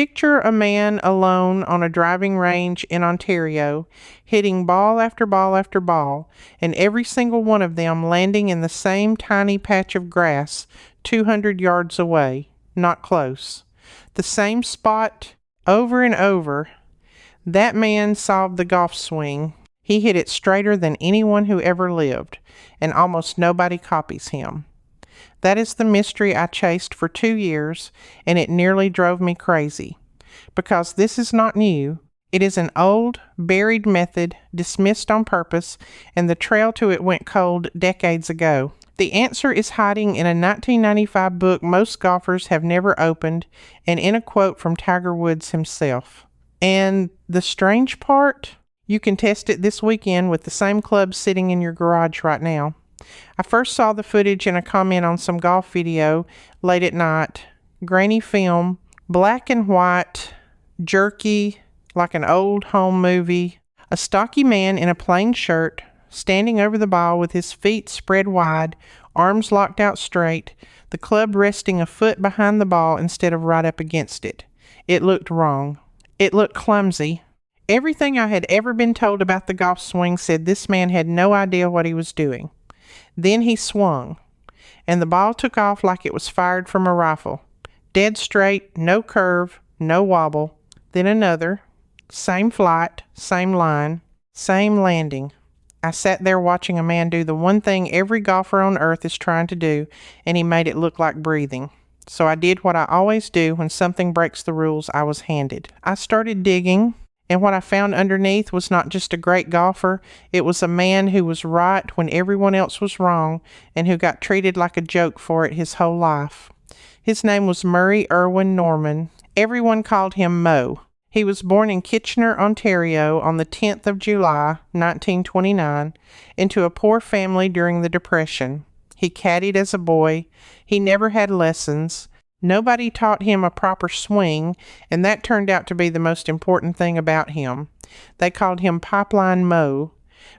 Picture a man alone on a driving range in Ontario, hitting ball after ball after ball, and every single one of them landing in the same tiny patch of grass 200 yards away, not close. The same spot over and over. That man solved the golf swing. He hit it straighter than anyone who ever lived, and almost nobody copies him. That is the mystery I chased for 2 years, and it nearly drove me crazy. Because this is not new. It is an old, buried method, dismissed on purpose, and the trail to it went cold decades ago. The answer is hiding in a 1995 book most golfers have never opened, and in a quote from Tiger Woods himself. And the strange part? You can test it this weekend with the same club sitting in your garage right now. I first saw the footage in a comment on some golf video late at night. Grainy film, black and white, jerky, like an old home movie. A stocky man in a plain shirt, standing over the ball with his feet spread wide, arms locked out straight, the club resting a foot behind the ball instead of right up against it. It looked wrong. It looked clumsy. Everything I had ever been told about the golf swing said this man had no idea what he was doing. Then he swung, and the ball took off like it was fired from a rifle. Dead straight, no curve, no wobble. Then another. Same flight, same line, same landing. I sat there watching a man do the one thing every golfer on earth is trying to do, and he made it look like breathing. So I did what I always do when something breaks the rules I was handed. I started digging. And what I found underneath was not just a great golfer, it was a man who was right when everyone else was wrong and who got treated like a joke for it his whole life. His name was Moe Norman. Everyone called him Moe. He was born in Kitchener, Ontario on the 10th of July, 1929, into a poor family during the Depression. He caddied as a boy. He never had lessons. Nobody taught him a proper swing, and that turned out to be the most important thing about him. They called him Pipeline Moe,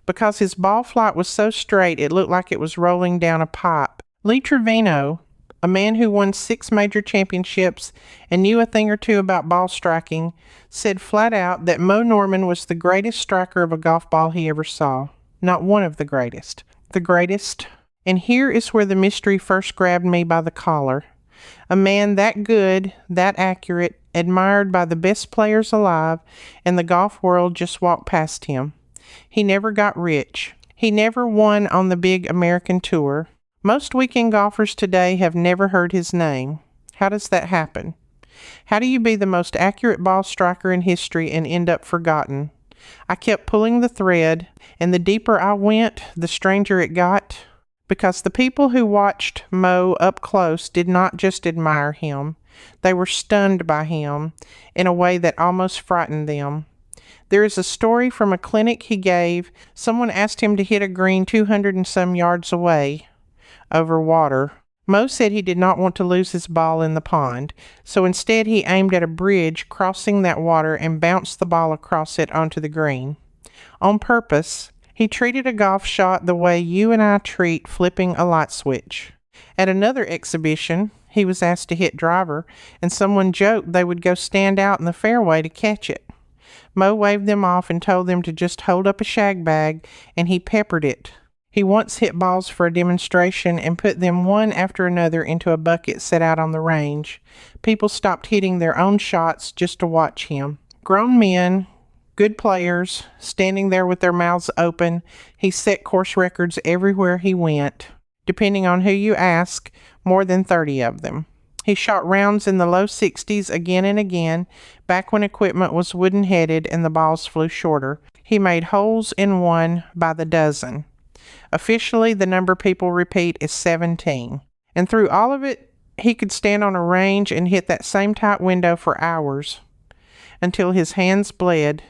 because his ball flight was so straight it looked like it was rolling down a pipe. Lee Trevino, a man who won 6 major championships and knew a thing or two about ball striking, said flat out that Moe Norman was the greatest striker of a golf ball he ever saw. Not one of the greatest. The greatest. And here is where the mystery first grabbed me by the collar. A man that good, that accurate, admired by the best players alive, and the golf world just walked past him. He never got rich. He never won on the big American tour. Most weekend golfers today have never heard his name. How does that happen? How do you be the most accurate ball striker in history and end up forgotten? I kept pulling the thread, and the deeper I went, the stranger it got. Because the people who watched Moe up close did not just admire him. They were stunned by him in a way that almost frightened them. There is a story from a clinic he gave. Someone asked him to hit a green 200 and some yards away over water. Moe said he did not want to lose his ball in the pond, so instead he aimed at a bridge crossing that water and bounced the ball across it onto the green. On purpose, he treated a golf shot the way you and I treat flipping a light switch. At another exhibition, he was asked to hit driver, and someone joked they would go stand out in the fairway to catch it. Moe waved them off and told them to just hold up a shag bag, and he peppered it. He once hit balls for a demonstration and put them one after another into a bucket set out on the range. People stopped hitting their own shots just to watch him. Grown men, good players, standing there with their mouths open. He set course records everywhere he went. Depending on who you ask, more than 30 of them. He shot rounds in the low 60s again and again, back when equipment was wooden-headed and the balls flew shorter. He made holes in one by the dozen. Officially, the number people repeat is 17. And through all of it, he could stand on a range and hit that same tight window for hours until his hands bled,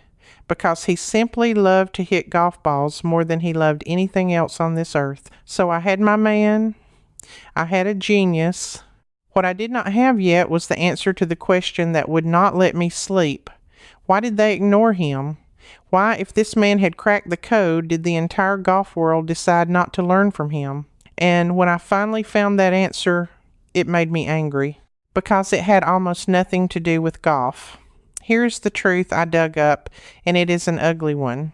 because he simply loved to hit golf balls more than he loved anything else on this earth. So I had my man. I had a genius. What I did not have yet was the answer to the question that would not let me sleep. Why did they ignore him? Why, if this man had cracked the code, did the entire golf world decide not to learn from him? And when I finally found that answer, it made me angry. because it had almost nothing to do with golf. Here's the truth I dug up, and it is an ugly one.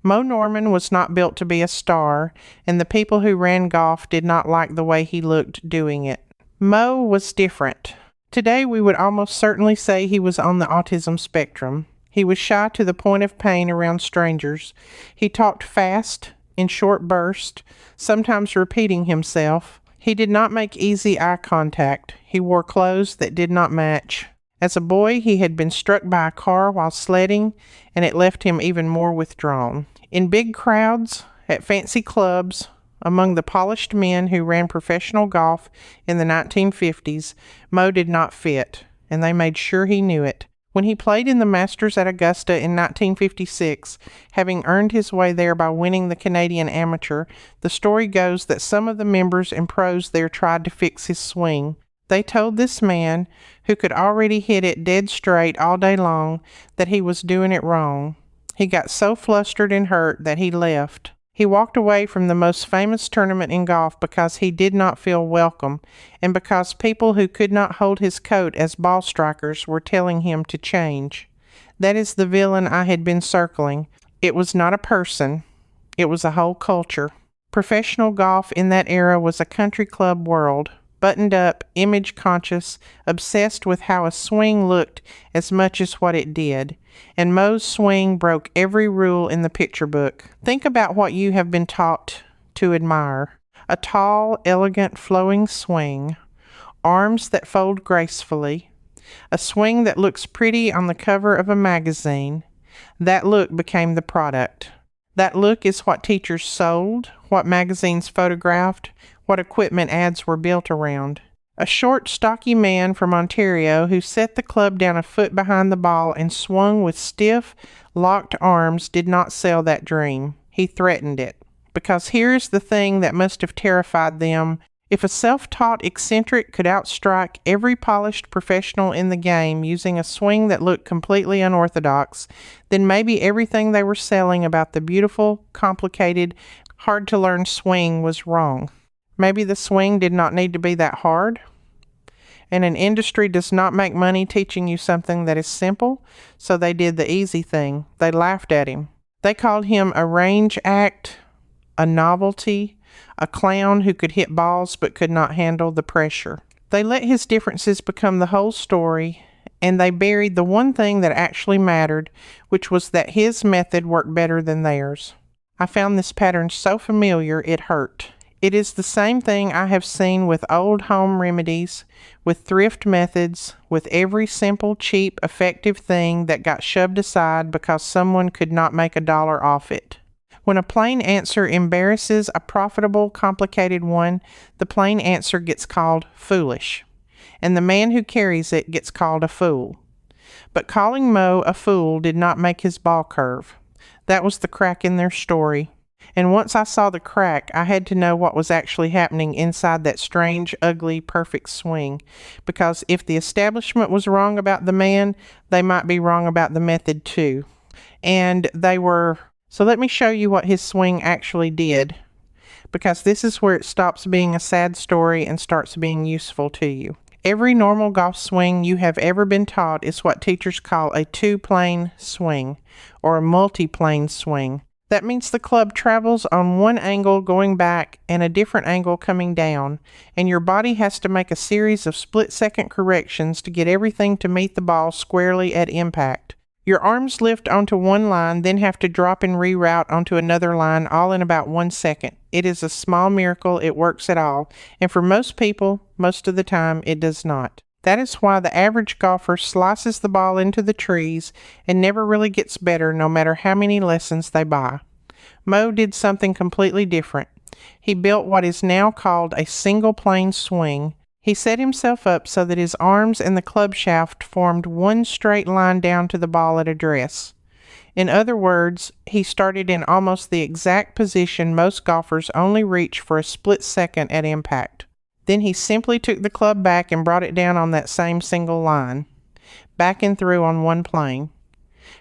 Moe Norman was not built to be a star, and the people who ran golf did not like the way he looked doing it. Moe was different. Today we would almost certainly say he was on the autism spectrum. He was shy to the point of pain around strangers. He talked fast, in short bursts, sometimes repeating himself. He did not make easy eye contact. He wore clothes that did not match. As a boy, he had been struck by a car while sledding, and it left him even more withdrawn. In big crowds, at fancy clubs, among the polished men who ran professional golf in the 1950s, Moe did not fit, and they made sure he knew it. When he played in the Masters at Augusta in 1956, having earned his way there by winning the Canadian Amateur, the story goes that some of the members and pros there tried to fix his swing. They told this man, who could already hit it dead straight all day long, that he was doing it wrong. He got so flustered and hurt that he left. He walked away from the most famous tournament in golf because he did not feel welcome, and because people who could not hold his coat as ball strikers were telling him to change. That is the villain I had been circling. It was not a person. It was a whole culture. Professional golf in that era was a country club world. Buttoned up, image conscious, obsessed with how a swing looked as much as what it did. And Moe's swing broke every rule in the picture book. Think about what you have been taught to admire. A tall, elegant, flowing swing. Arms that fold gracefully. A swing that looks pretty on the cover of a magazine. That look became the product. That look is what teachers sold, what magazines photographed, what equipment ads were built around. A short, stocky man from Ontario who set the club down a foot behind the ball and swung with stiff, locked arms did not sell that dream. He threatened it. Because here's the thing that must have terrified them. If a self-taught eccentric could outstrike every polished professional in the game using a swing that looked completely unorthodox, then maybe everything they were selling about the beautiful, complicated, hard-to-learn swing was wrong. Maybe the swing did not need to be that hard, and an industry does not make money teaching you something that is simple, so they did the easy thing. They laughed at him. They called him a range act, a novelty, a clown who could hit balls but could not handle the pressure. They let his differences become the whole story, and they buried the one thing that actually mattered, which was that his method worked better than theirs. I found this pattern so familiar it hurt. It is the same thing I have seen with old home remedies, with thrift methods, with every simple, cheap, effective thing that got shoved aside because someone could not make $1 off it. When a plain answer embarrasses a profitable, complicated one, the plain answer gets called foolish, and the man who carries it gets called a fool. But calling Moe a fool did not make his ball curve. That was the crack in their story. And once I saw the crack, I had to know what was actually happening inside that strange, ugly, perfect swing. Because if the establishment was wrong about the man, they might be wrong about the method too. And they were. So let me show you what his swing actually did. Because this is where it stops being a sad story and starts being useful to you. Every normal golf swing you have ever been taught is what teachers call a two-plane swing, or a multi-plane swing. That means the club travels on one angle going back and a different angle coming down, and your body has to make a series of split-second corrections to get everything to meet the ball squarely at impact. Your arms lift onto one line, then have to drop and reroute onto another line, all in about 1 second. It is a small miracle it works at all, and for most people, most of the time, it does not. That is why the average golfer slices the ball into the trees and never really gets better no matter how many lessons they buy. Moe did something completely different. He built what is now called a single plane swing. He set himself up so that his arms and the club shaft formed one straight line down to the ball at address. In other words, he started in almost the exact position most golfers only reach for a split second at impact. Then he simply took the club back and brought it down on that same single line, back and through on one plane.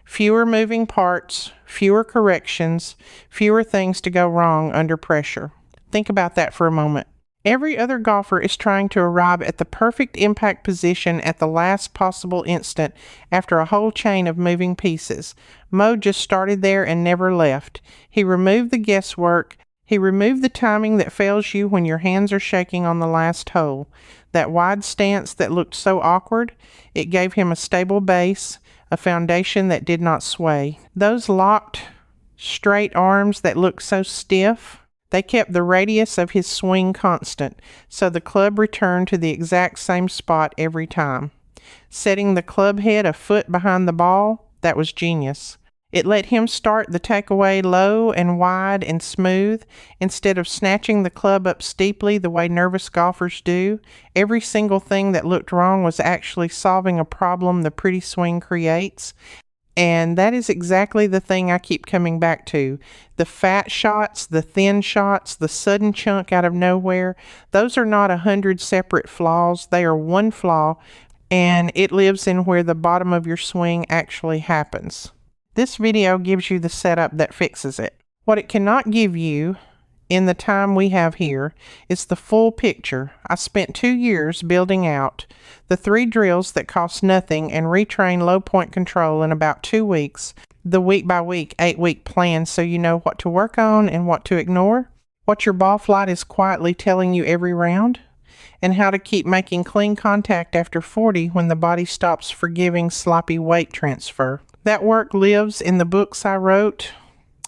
Fewer moving parts, fewer corrections, fewer things to go wrong under pressure. Think about that for a moment. Every other golfer is trying to arrive at the perfect impact position at the last possible instant after a whole chain of moving pieces. Moe just started there and never left. He removed the guesswork. He removed the timing that fails you when your hands are shaking on the last hole. That wide stance that looked so awkward, it gave him a stable base, a foundation that did not sway. Those locked, straight arms that looked so stiff, they kept the radius of his swing constant, so the club returned to the exact same spot every time. Setting the club head a foot behind the ball, that was genius. It let him start the takeaway low and wide and smooth, instead of snatching the club up steeply the way nervous golfers do. Every single thing that looked wrong was actually solving a problem the pretty swing creates. And that is exactly the thing I keep coming back to. The fat shots, the thin shots, the sudden chunk out of nowhere, those are not 100 separate flaws. They are one flaw, and it lives in where the bottom of your swing actually happens. This video gives you the setup that fixes it. What it cannot give you in the time we have here is the full picture. I spent 2 years building out the 3 drills that cost nothing and retrain low point control in about 2 weeks, the week by week, 8-week plan, so you know what to work on and what to ignore, what your ball flight is quietly telling you every round, and how to keep making clean contact after 40 when the body stops forgiving sloppy weight transfer. That work lives in the books I wrote,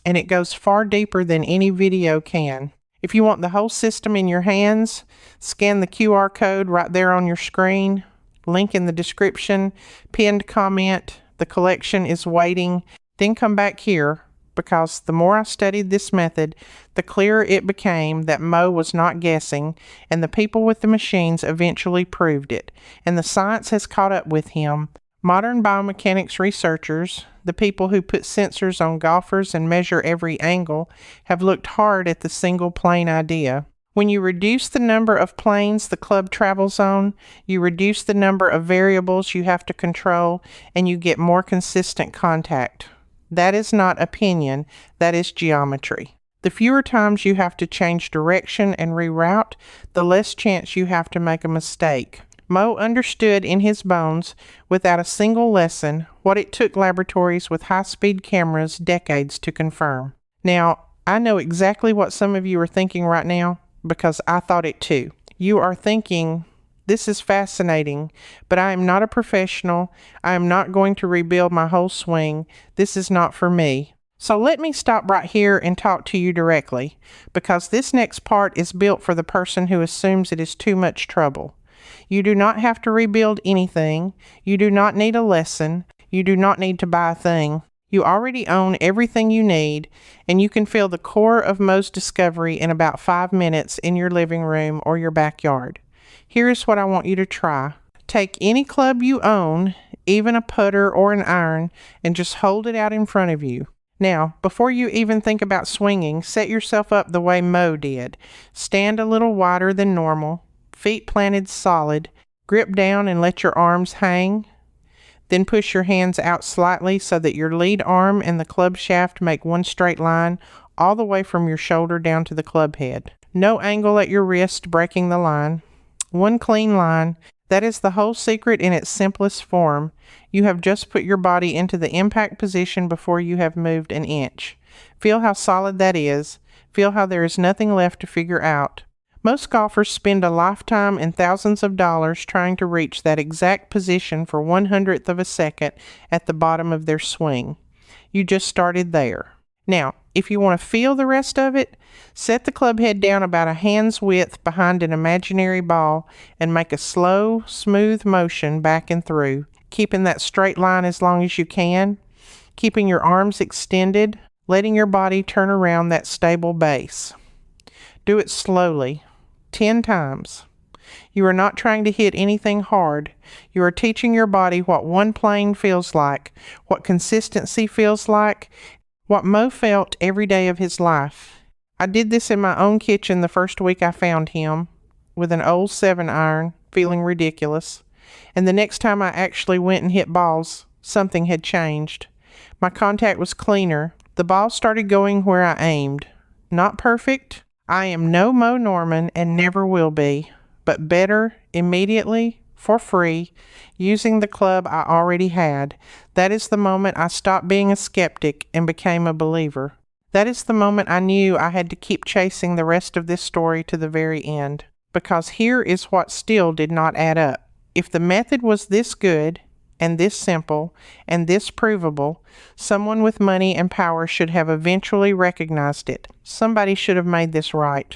and it goes far deeper than any video can. If you want the whole system in your hands, scan the QR code right there on your screen, link in the description, pinned comment. The collection is waiting. Then come back here, because the more I studied this method, the clearer it became that Moe was not guessing, and the people with the machines eventually proved it, and the science has caught up with him. Modern biomechanics researchers, the people who put sensors on golfers and measure every angle, have looked hard at the single plane idea. When you reduce the number of planes the club travels on, you reduce the number of variables you have to control, and you get more consistent contact. That is not opinion, that is geometry. The fewer times you have to change direction and reroute, the less chance you have to make a mistake. Moe understood in his bones, without a single lesson, what it took laboratories with high-speed cameras decades to confirm. Now, I know exactly what some of you are thinking right now, because I thought it too. You are thinking, this is fascinating, but I am not a professional. I am not going to rebuild my whole swing. This is not for me. So let me stop right here and talk to you directly, because this next part is built for the person who assumes it is too much trouble. You do not have to rebuild anything. You do not need a lesson. You do not need to buy a thing. You already own everything you need, and you can feel the core of Moe's discovery in about 5 minutes in your living room or your backyard. Here is what I want you to try. Take any club you own, even a putter or an iron, and just hold it out in front of you. Now, before you even think about swinging, set yourself up the way Moe did. Stand a little wider than normal. Feet planted solid, grip down and let your arms hang. Then push your hands out slightly so that your lead arm and the club shaft make one straight line all the way from your shoulder down to the club head. No angle at your wrist breaking the line. One clean line. That is the whole secret in its simplest form. You have just put your body into the impact position before you have moved an inch. Feel how solid that is. Feel how there is nothing left to figure out. Most golfers spend a lifetime and thousands of dollars trying to reach that exact position for 1/100th of a second at the bottom of their swing. You just started there. Now, if you want to feel the rest of it, set the club head down about a hand's width behind an imaginary ball and make a slow, smooth motion back and through, keeping that straight line as long as you can, keeping your arms extended, letting your body turn around that stable base. Do it slowly. 10 times. You are not trying to hit anything hard. You are teaching your body what one plane feels like, what consistency feels like, what Moe felt every day of his life. I did this in my own kitchen the first week I found him, with an old 7-iron, feeling ridiculous. And the next time I actually went and hit balls, something had changed. My contact was cleaner. The ball started going where I aimed. Not perfect. I am no Moe Norman and never will be, but better immediately, for free, using the club I already had. That is the moment I stopped being a skeptic and became a believer. That is the moment I knew I had to keep chasing the rest of this story to the very end. Because here is what still did not add up. If the method was this good, and this simple, and this provable, someone with money and power should have eventually recognized it. Somebody should have made this right.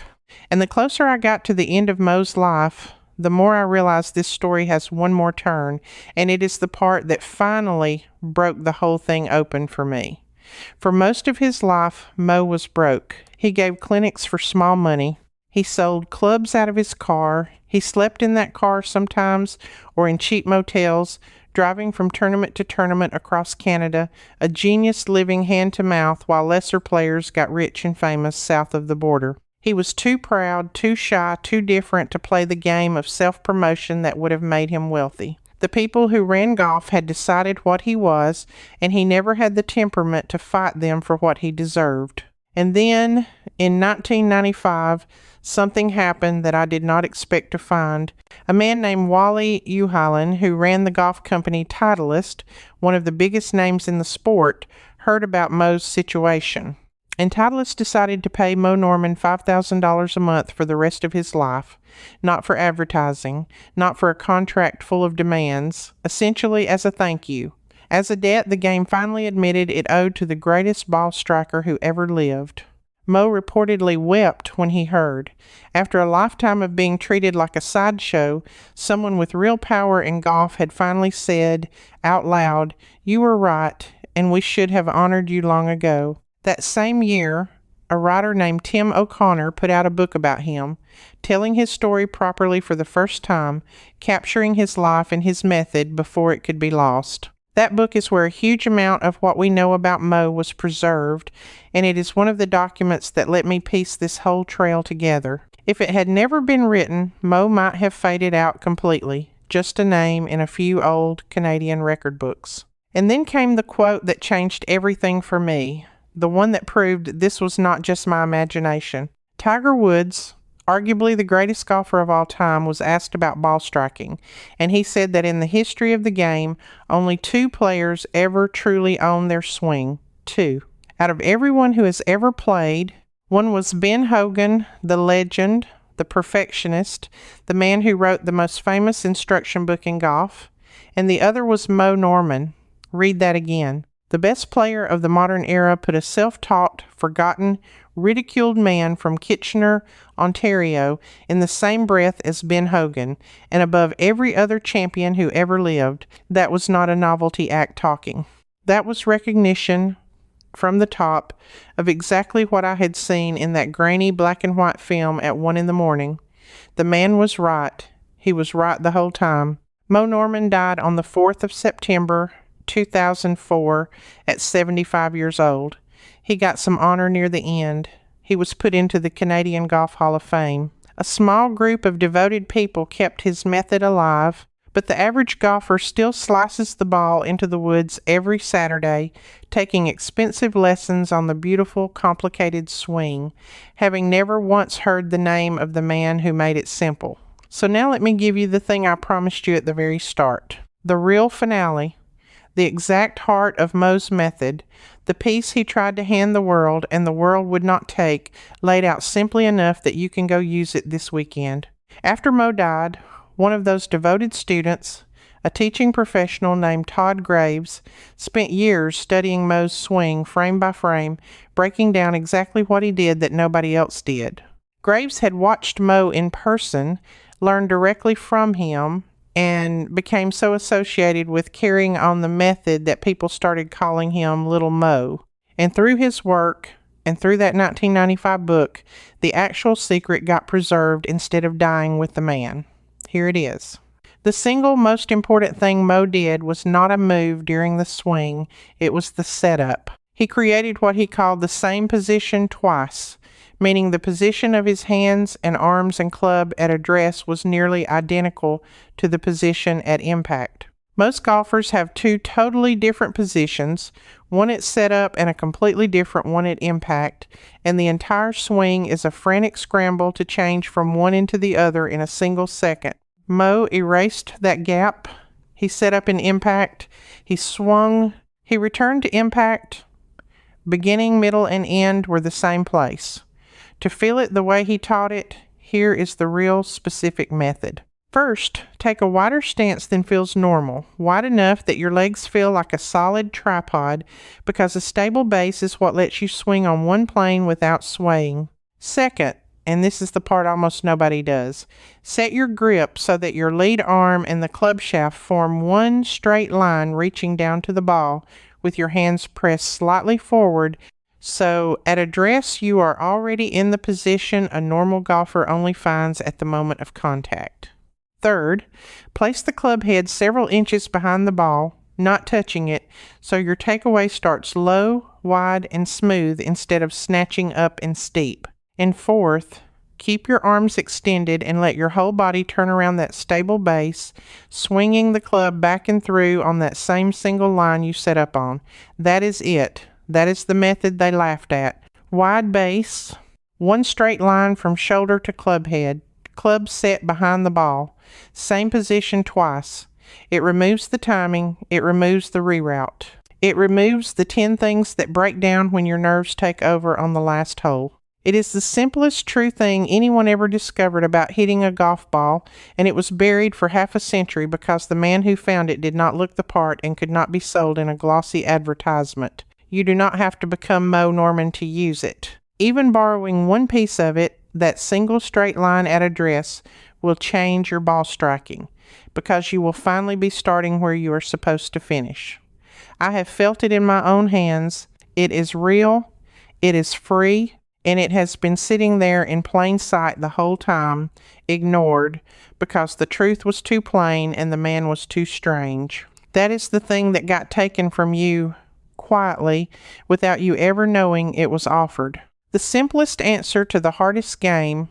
And the closer I got to the end of Moe's life, the more I realized this story has one more turn, and it is the part that finally broke the whole thing open for me. For most of his life, Moe was broke. He gave clinics for small money. He sold clubs out of his car. He slept in that car sometimes, or in cheap motels, driving from tournament to tournament across Canada, a genius living hand to mouth while lesser players got rich and famous south of the border. He was too proud, too shy, too different to play the game of self-promotion that would have made him wealthy. The people who ran golf had decided what he was, and he never had the temperament to fight them for what he deserved. And then, in 1995, something happened that I did not expect to find. A man named Wally Uhalen, who ran the golf company Titleist, one of the biggest names in the sport, heard about Moe's situation. And Titleist decided to pay Moe Norman $5,000 a month for the rest of his life, not for advertising, not for a contract full of demands, essentially as a thank you. As a debt the game finally admitted it owed to the greatest ball striker who ever lived. Moe reportedly wept when he heard. After a lifetime of being treated like a sideshow, someone with real power in golf had finally said, out loud, "You were right, and we should have honored you long ago." That same year, a writer named Tim O'Connor put out a book about him, telling his story properly for the first time, capturing his life and his method before it could be lost. That book is where a huge amount of what we know about Moe was preserved, and it is one of the documents that let me piece this whole trail together. If it had never been written, Moe might have faded out completely, just a name in a few old Canadian record books. And then came the quote that changed everything for me, the one that proved this was not just my imagination. Tiger Woods, arguably the greatest golfer of all time, was asked about ball striking, and he said that in the history of the game, only 2 players ever truly owned their swing. 2. Out of everyone who has ever played, one was Ben Hogan, the legend, the perfectionist, the man who wrote the most famous instruction book in golf, and the other was Moe Norman. Read that again. The best player of the modern era put a self-taught, forgotten, ridiculed man from Kitchener, Ontario, in the same breath as Ben Hogan, and above every other champion who ever lived. That was not a novelty act talking. That was recognition from the top of exactly what I had seen in that grainy black and white film at 1 a.m. The man was right. He was right the whole time. Moe Norman died on the 4th of September, 2004, at 75 years old. He got some honor near the end. He was put into the Canadian Golf Hall of Fame. A small group of devoted people kept his method alive, but the average golfer still slices the ball into the woods every Saturday, taking expensive lessons on the beautiful, complicated swing, having never once heard the name of the man who made it simple. So now let me give you the thing I promised you at the very start. The real finale. The exact heart of Moe's method, the piece he tried to hand the world and the world would not take, laid out simply enough that you can go use it this weekend. After Moe died, one of those devoted students, a teaching professional named Todd Graves, spent years studying Moe's swing frame by frame, breaking down exactly what he did that nobody else did. Graves had watched Moe in person, learned directly from him, and became so associated with carrying on the method that people started calling him Little Moe. And through his work, and through that 1995 book, the actual secret got preserved instead of dying with the man. Here it is. The single most important thing Moe did was not a move during the swing, it was the setup. He created what he called the same position twice, meaning the position of his hands and arms and club at address was nearly identical to the position at impact. Most golfers have two totally different positions, one at setup and a completely different one at impact, and the entire swing is a frantic scramble to change from one into the other in a single second. Moe erased that gap. He set up in impact. He swung. He returned to impact. Beginning, middle, and end were the same place. To feel it the way he taught it, here is the real specific method. First, take a wider stance than feels normal, wide enough that your legs feel like a solid tripod, because a stable base is what lets you swing on one plane without swaying. Second, and this is the part almost nobody does, set your grip so that your lead arm and the club shaft form one straight line reaching down to the ball, with your hands pressed slightly forward, so at address you are already in the position a normal golfer only finds at the moment of contact. Third, place the club head several inches behind the ball, not touching it, so your takeaway starts low, wide, and smooth instead of snatching up and steep. And fourth, keep your arms extended and let your whole body turn around that stable base, swinging the club back and through on that same single line you set up on. That is it. That is the method they laughed at. Wide base, one straight line from shoulder to club head, club set behind the ball. Same position twice. It removes the timing. It removes the reroute. It removes the 10 things that break down when your nerves take over on the last hole. It is the simplest true thing anyone ever discovered about hitting a golf ball, and it was buried for half a century because the man who found it did not look the part and could not be sold in a glossy advertisement. You do not have to become Moe Norman to use it. Even borrowing one piece of it, that single straight line at address, will change your ball striking, because you will finally be starting where you are supposed to finish. I have felt it in my own hands. It is real, it is free, and it has been sitting there in plain sight the whole time, ignored, because the truth was too plain and the man was too strange. That is the thing that got taken from you quietly, without you ever knowing it was offered. The simplest answer to the hardest game,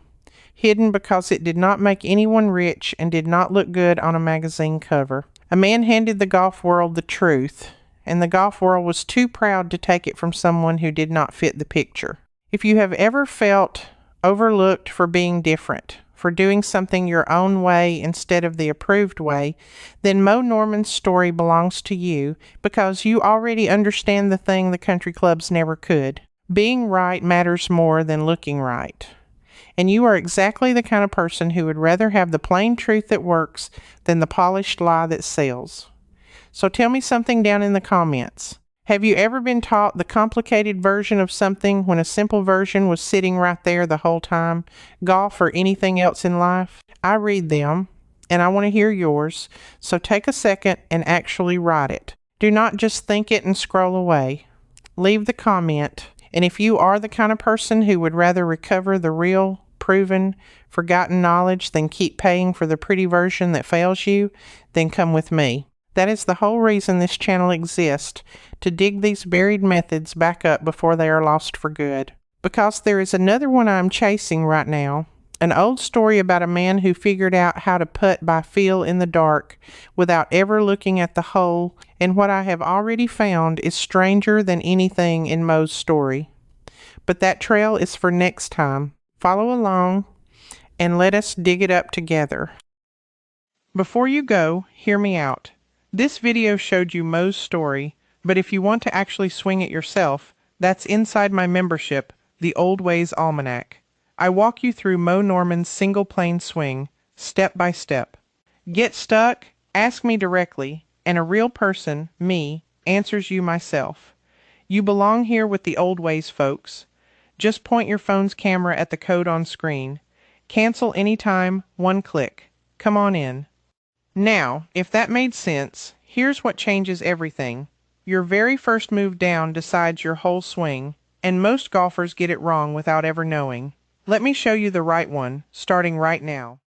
hidden because it did not make anyone rich and did not look good on a magazine cover. A man handed the golf world the truth, and the golf world was too proud to take it from someone who did not fit the picture. If you have ever felt overlooked for being different, for doing something your own way instead of the approved way, then Moe Norman's story belongs to you, because you already understand the thing the country clubs never could. Being right matters more than looking right. And you are exactly the kind of person who would rather have the plain truth that works than the polished lie that sells. So tell me something down in the comments. Have you ever been taught the complicated version of something when a simple version was sitting right there the whole time? Golf or anything else in life? I read them, and I want to hear yours, so take a second and actually write it. Do not just think it and scroll away. Leave the comment. And if you are the kind of person who would rather recover the real, proven, forgotten knowledge than keep paying for the pretty version that fails you, then come with me. That is the whole reason this channel exists, to dig these buried methods back up before they are lost for good. Because there is another one I'm chasing right now, an old story about a man who figured out how to putt by feel in the dark without ever looking at the hole, and what I have already found is stranger than anything in Moe's story. But that trail is for next time. Follow along, and let us dig it up together. Before you go, hear me out. This video showed you Moe's story, but if you want to actually swing it yourself, that's inside my membership, The Old Ways Almanac. I walk you through Moe Norman's single plane swing, step by step. Get stuck? Ask me directly, and a real person, me, answers you myself. You belong here with the old ways, folks. Just point your phone's camera at the code on screen. Cancel anytime, one click. Come on in. Now, if that made sense, here's what changes everything. Your very first move down decides your whole swing, and most golfers get it wrong without ever knowing. Let me show you the right one, starting right now.